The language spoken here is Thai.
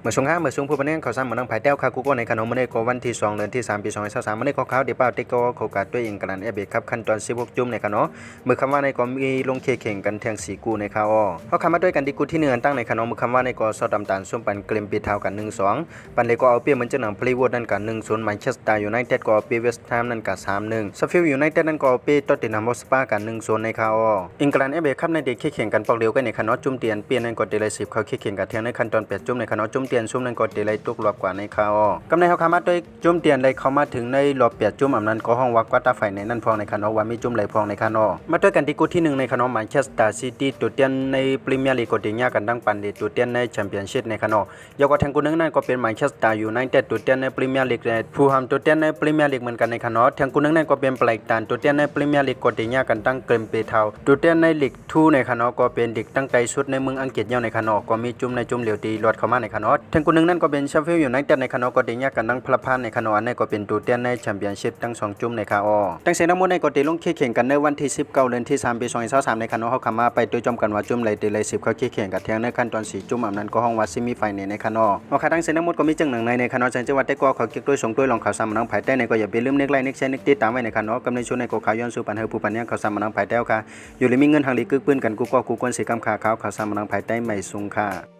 เมื่อช่วง5เมื่อช่วงผู้บริหารเขาซ้ำเหมือนนังไผ่เต้าคากูก็ในขนมมันได้ก็วันที่2เดือนที่3ปี2023มันได้ข้าวเดี๋ยวเป้าติ๊กก็โคกัดด้วยเองกันเอเบครับขั้นตอน16จุ่มในขนมเมื่อคำว่าในก็มีลงเคแข่งกันแทงสีกูในข่าวเขาคำมาด้วยกันดีกูที่เนื้อตั้งในขนมเมื่อคำว่าในก็ซอดำตาลส้มปันเกลมปีเท้ากัน1-2ปันเลยก็เอาเปียเหมือนจะหนังพลีวูดนั่นกัน1-0แมนเชสเตอร์ยูไนเต็ดก็เอาเปียเวสต์แฮมนั่นกัน3-1ซัฟฟิลด์ยูไนเต็ดนั่นก็เอาเปียตอตตินัมฮอตสปากัน1-0ในข่าวอังกฤษเอเบครับในเด็กเคแข่งกันปอกเดียวกันในขนมจุ่มเตียนเปียนั่นก็เดลัย10เขาเคแข่งกันเทียงในขั้นตอน8จุ่มในขนมจุ่มเตียนซุ่มนั่นก็เดลัยตุกรอบกว่าในข่าวกำในเขาคามาด้วยจุ่มเตียนเลยเขามาถึงในรอบ8จุ่มอำนั้นก็ห้องวักกว่าตาไฟในนั่นพองในขนมว่ามีจุ่มไหลพองในขนมมาด้วยกันที่กูที่1ในขนมแมนเชสเตอร์ซิตี้ตัวเตียนในพรีเมียร์ลีกก็ติญากันดังปันดีตัวเตียนในแชมเปี้ยนชิพในขนมยกว่าแทงกูนึงนั่นก็เป็นแมนเชสเตอร์ยูไนเต็ดตัวเตียนในพรีเมียร์ลีกฟูลแฮมตัวเตียนในพรีเมียร์ลีกเหมือนกันในขนมแทงกูนึงนั่นก็เป็นไบรตันตัวเตียนในพรีเมียร์ลีกก็ติญากันดังเกรมเปเทาตัวเตียนในลีก2ในขนมก็เป็นลีกตั้งใจสุดในเมืองอังกฤษเยาในขนมก็มีจุ่มในจุ่มเหลียวตีลอดเข้ามาในขนมแทงกูนึงนั่นก็เป็นแชมเปี้ยนยูไนเต็ดในขนมก็ติญากันดังพลพันในขนมอันนี้ก็เป็นตัวเตียนในแชมเปี้ยนชิพทั้ง2จุ่มในข่าวตั้งเสนามุนในก็ติลงแข่งกันในวันที่19เดือนที่3ปี2023ในขนมเขาเข้ามาไปด้วยจอมกันว่าจุ่มไหลตีไหล10เขาแข่งกันเที่ยงในขั้นตอน4จุ่มอำนั้นก็ห้องว่าซิมีไฟในขนมว่าค่ะตั้งเสนามุนก็มีจังหนังในขนมจังวัดแต่ก็เขาเก็บด้วยส่งด้วยลองข่าวซ้ำนังภายใต้ในก็อย่าไปลืมเน็กไลน์เน็กแชร์เน็กติดตามไว้ในขนมกำในช่วงในก็ข่าวย้อนสู่ปัญหาผู้ปัญญาข่าวซ้ำนังภายใต้ค่ะอยู่เลยมีเงินทางลีกึกปืนกันกูก็กูควรสิกำข่าวข่าวซ้ำนังภายใต้ไม่สูงค่ะ